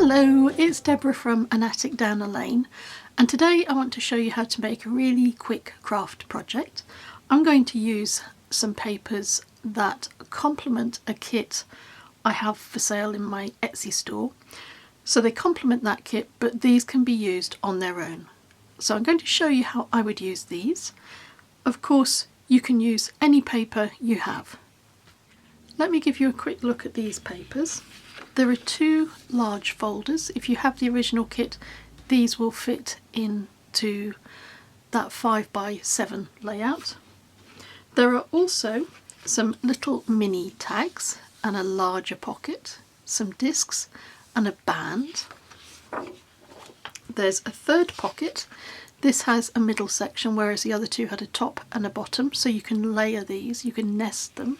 Hello, it's Deborah from An Attic Down a Lane, and today I want to show you how to make a really quick craft project. I'm going to use some papers that complement a kit I have for sale in my Etsy store. So they complement that kit, but these can be used on their own. So I'm going to show you how I would use these. Of course, you can use any paper you have. Let me give you a quick look at these papers. There are two large folders. If you have the original kit, these will fit into that 5x7 layout. There are also some little mini tags and a larger pocket, some discs and a band. There's a third pocket. This has a middle section, whereas the other two had a top and a bottom, so you can layer these, you can nest them.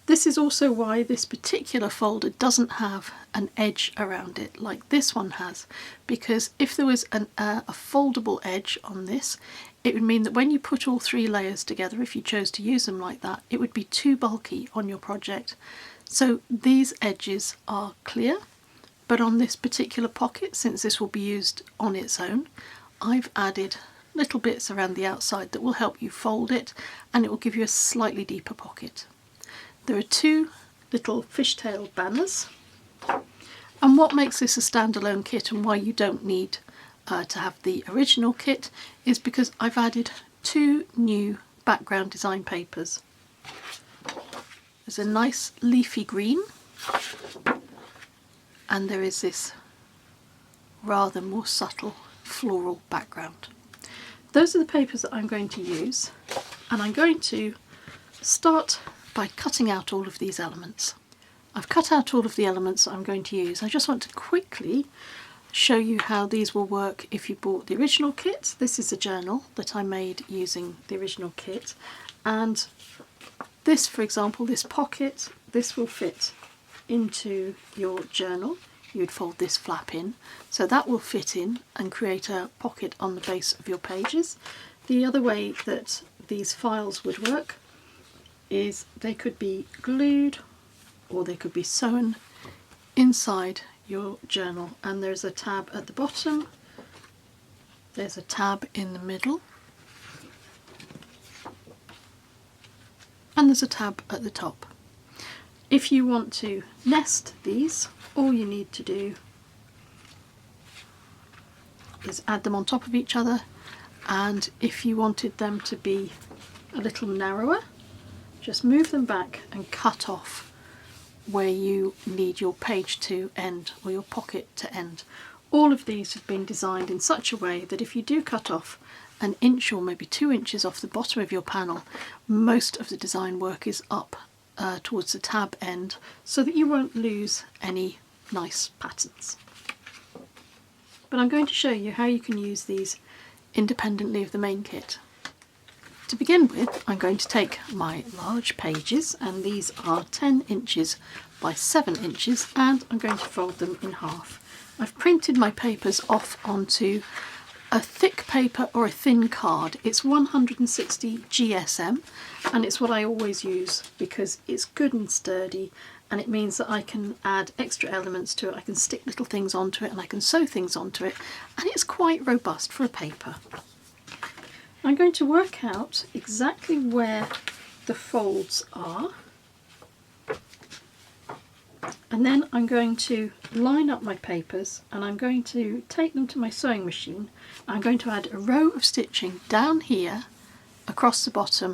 This is also why this particular folder doesn't have an edge around it like this one has, because if there was a foldable edge on this, it would mean that when you put all three layers together, if you chose to use them like that, it would be too bulky on your project. So these edges are clear, but on this particular pocket, since this will be used on its own, I've added little bits around the outside that will help you fold it, and it will give you a slightly deeper pocket. There are two little fishtail banners, and what makes this a standalone kit and why you don't need to have the original kit is because I've added two new background design papers. There's a nice leafy green, and there is this rather more subtle floral background. Those are the papers that I'm going to use, and I'm going to start by cutting out all of these elements. I've cut out all of the elements I'm going to use. I just want to quickly show you how these will work if you bought the original kit. This is a journal that I made using the original kit, and this, for example, this pocket, this will fit into your journal. You'd fold this flap in, so that will fit in and create a pocket on the base of your pages. The other way that these files would work is they could be glued or they could be sewn inside your journal, and there's a tab at the bottom, there's a tab in the middle, and there's a tab at the top. If you want to nest these, all you need to do is add them on top of each other, and if you wanted them to be a little narrower, just move them back and cut off where you need your page to end or your pocket to end. All of these have been designed in such a way that if you do cut off an inch or maybe 2 inches off the bottom of your panel, most of the design work is up towards the tab end, so that you won't lose any nice patterns. But I'm going to show you how you can use these independently of the main kit. To begin with, I'm going to take my large pages, and these are 10 inches by 7 inches, and I'm going to fold them in half. I've printed my papers off onto a thick paper or a thin card. It's 160 GSM, and it's what I always use because it's good and sturdy, and it means that I can add extra elements to it. I can stick little things onto it and I can sew things onto it, and it's quite robust for a paper. I'm going to work out exactly where the folds are, and then I'm going to line up my papers, and I'm going to take them to my sewing machine. I'm going to add a row of stitching down here across the bottom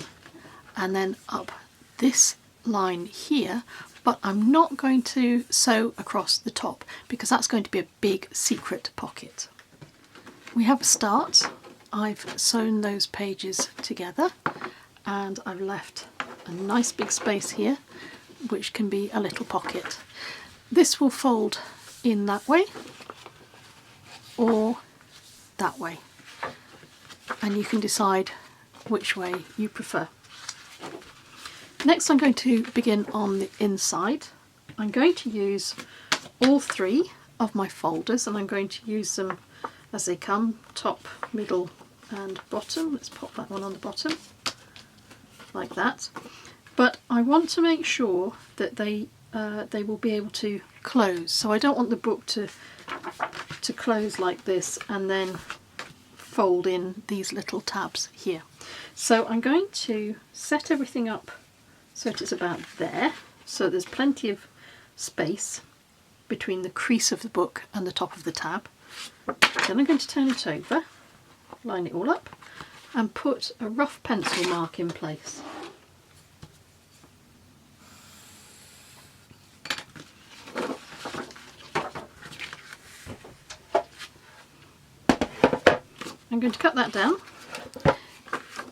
and then up this line here, but I'm not going to sew across the top because that's going to be a big secret pocket. We have a start. I've sewn those pages together, and I've left a nice big space here which can be a little pocket. This will fold in that way or that way, and you can decide which way you prefer. Next, I'm going to begin on the inside. I'm going to use all three of my folders, and I'm going to use them as they come, top, middle and bottom. Let's pop that one on the bottom like that. But I want to make sure that they will be able to close. So I don't want the book to close like this and then fold in these little tabs here. So I'm going to set everything up so it is about there, so there's plenty of space between the crease of the book and the top of the tab. Then I'm going to turn it over, line it all up, and put a rough pencil mark in place. I'm going to cut that down.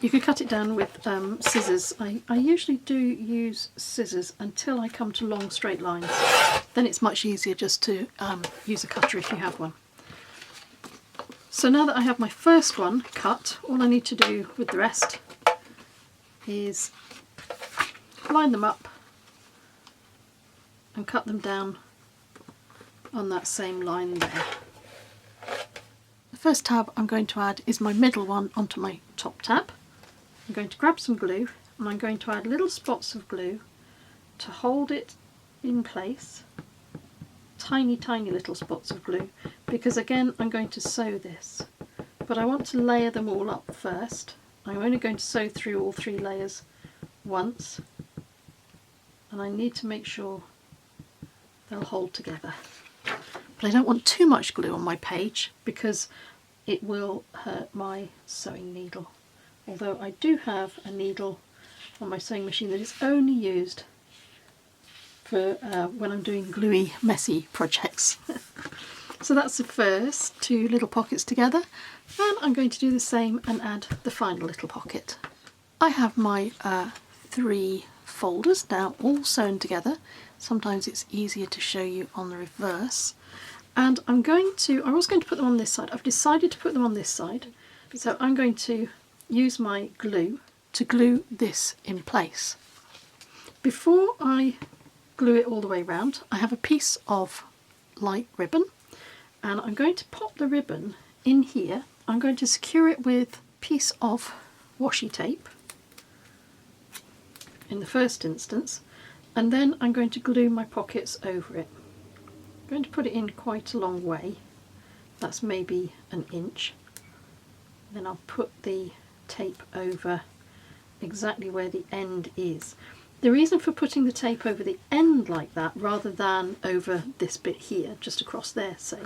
You could cut it down with scissors. I usually do use scissors until I come to long straight lines. Then it's much easier just to use a cutter if you have one. So now that I have my first one cut, all I need to do with the rest is line them up and cut them down on that same line there. The first tab I'm going to add is my middle one onto my top tab. I'm going to grab some glue and I'm going to add little spots of glue to hold it in place. Tiny, tiny little spots of glue, because again I'm going to sew this, but I want to layer them all up first. I'm only going to sew through all 3 layers once, and I need to make sure they'll hold together. But I don't want too much glue on my page because it will hurt my sewing needle. Although I do have a needle on my sewing machine that is only used for when I'm doing gluey, messy projects. So that's the first 2 little pockets together, and I'm going to do the same and add the final little pocket. I have my 3 folders now all sewn together. Sometimes it's easier to show you on the reverse. And I was going to put them on this side. I've decided to put them on this side. So I'm going to use my glue to glue this in place. Before I glue it all the way around, I have a piece of light ribbon, and I'm going to pop the ribbon in here. I'm going to secure it with a piece of washi tape in the first instance, and then I'm going to glue my pockets over it. I'm going to put it in quite a long way, that's maybe an inch. Then I'll put the tape over exactly where the end is. The reason for putting the tape over the end like that rather than over this bit here, just across there say,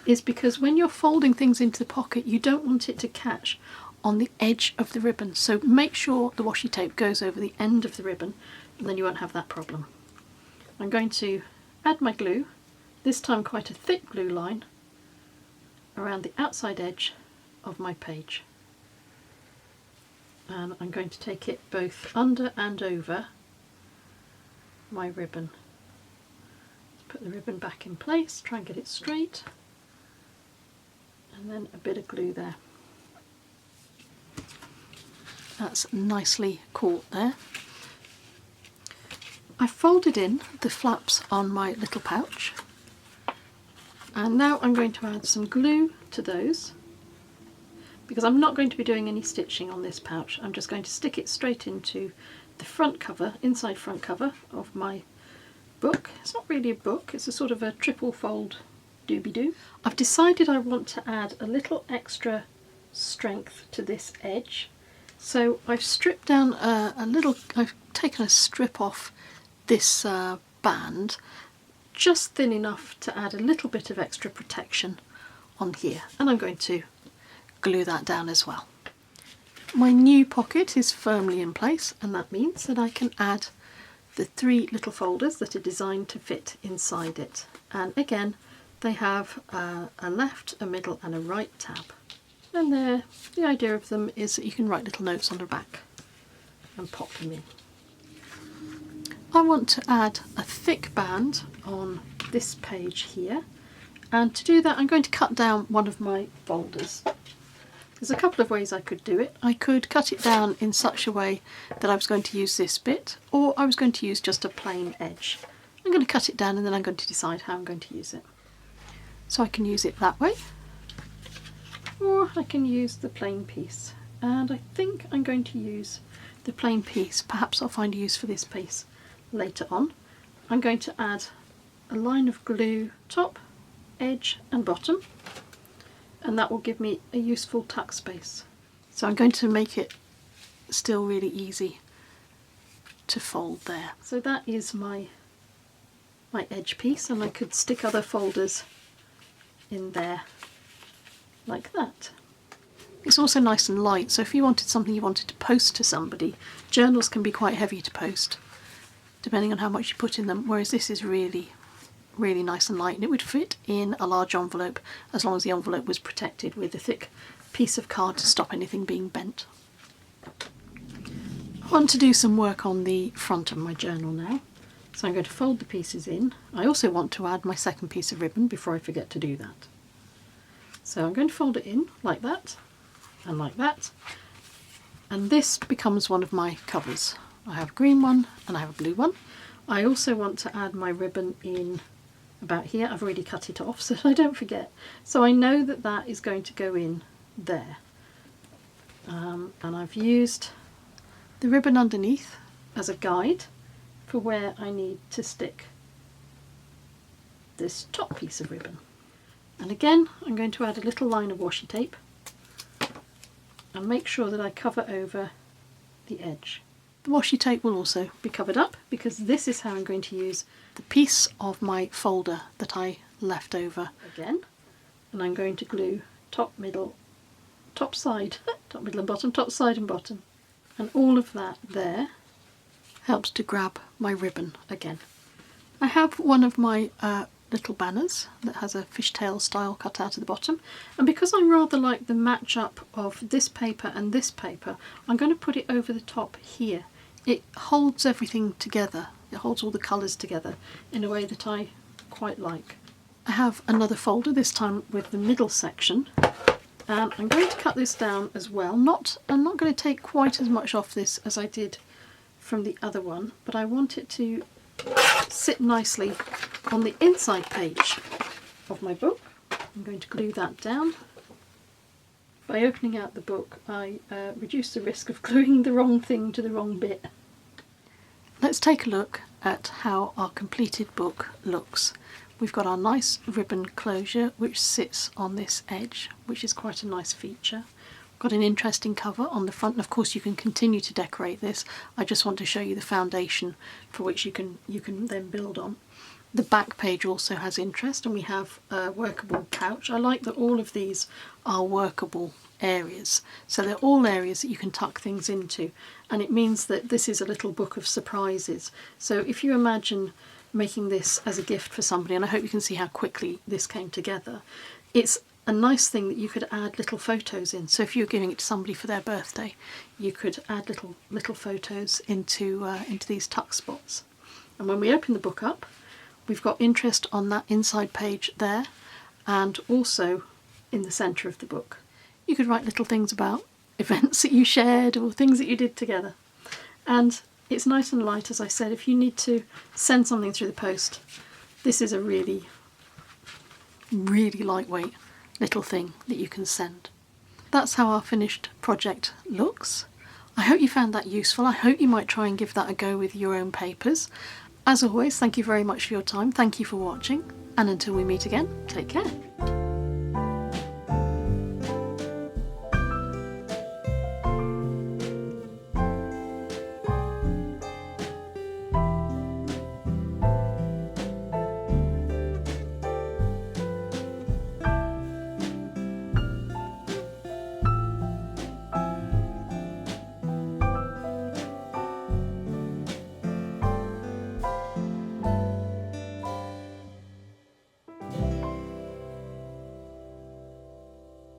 is because when you're folding things into the pocket you don't want it to catch on the edge of the ribbon, so make sure the washi tape goes over the end of the ribbon and then you won't have that problem. I'm going to add my glue, this time quite a thick glue line, around the outside edge of my page. And I'm going to take it both under and over my ribbon. Put the ribbon back in place, try and get it straight, and then a bit of glue there. That's nicely caught there. I folded in the flaps on my little pouch, and now I'm going to add some glue to those, because I'm not going to be doing any stitching on this pouch. I'm just going to stick it straight into the front cover, inside front cover of my book. It's not really a book, it's a sort of a triple fold doobie-doo. I've decided I want to add a little extra strength to this edge. So I've stripped down I've taken a strip off this band, just thin enough to add a little bit of extra protection on here, and I'm going to glue that down as well. My new pocket is firmly in place, and that means that I can add the 3 little folders that are designed to fit inside it. And again, they have a left, a middle and a right tab. And the idea of them is that you can write little notes on the back and pop them in. I want to add a thick band on this page here, and to do that I'm going to cut down one of my folders. There's a couple of ways I could do it. I could cut it down in such a way that I was going to use this bit, or I was going to use just a plain edge. I'm going to cut it down and then I'm going to decide how I'm going to use it. So I can use it that way, or I can use the plain piece. And I think I'm going to use the plain piece. Perhaps I'll find a use for this piece later on. I'm going to add a line of glue top, edge and bottom, and that will give me a useful tuck space. So I'm going to make it still really easy to fold there. So that is my edge piece, and I could stick other folders in there like that. It's also nice and light, so if you wanted something you wanted to post to somebody, journals can be quite heavy to post depending on how much you put in them, whereas this is really nice and light, and it would fit in a large envelope as long as the envelope was protected with a thick piece of card to stop anything being bent. I want to do some work on the front of my journal now, so I'm going to fold the pieces in. I also want to add my second piece of ribbon before I forget to do that. So I'm going to fold it in like that and like that, and this becomes one of my covers. I have a green one and I have a blue one. I also want to add my ribbon in about here. I've already cut it off so I don't forget. So I know that that is going to go in there. And I've used the ribbon underneath as a guide for where I need to stick this top piece of ribbon. And again, I'm going to add a little line of washi tape and make sure that I cover over the edge. The washi tape will also be covered up because this is how I'm going to use the piece of my folder that I left over again. And I'm going to glue top, middle, top side, top, middle and bottom, top, side and bottom. And all of that there helps to grab my ribbon again. I have one of my little banners that has a fishtail style cut out of the bottom, and because I rather like the match up of this paper and this paper, I'm going to put it over the top here. It holds everything together, it holds all the colours together in a way that I quite like. I have another folder, this time with the middle section, and I'm going to cut this down as well. I'm not going to take quite as much off this as I did from the other one, but I want it to sit nicely on the inside page of my book. I'm going to glue that down. By opening out the book, I reduce the risk of gluing the wrong thing to the wrong bit. Let's take a look at how our completed book looks. We've got our nice ribbon closure which sits on this edge, which is quite a nice feature. Got an interesting cover on the front, and of course you can continue to decorate this. I just want to show you the foundation for which you can then build on. The back page also has interest, and we have a workable couch. I like that all of these are workable areas, so they're all areas that you can tuck things into, and it means that this is a little book of surprises. So if you imagine making this as a gift for somebody, and I hope you can see how quickly this came together, it's a nice thing that you could add little photos in. So if you're giving it to somebody for their birthday, you could add little photos into these tuck spots. And when we open the book up, we've got interest on that inside page there, and also in the centre of the book. You could write little things about events that you shared or things that you did together. And it's nice and light, as I said. If you need to send something through the post, this is a really lightweight little thing that you can send. That's how our finished project looks. I hope you found that useful. I hope you might try and give that a go with your own papers. As always, thank you very much for your time. Thank you for watching, and until we meet again, take care.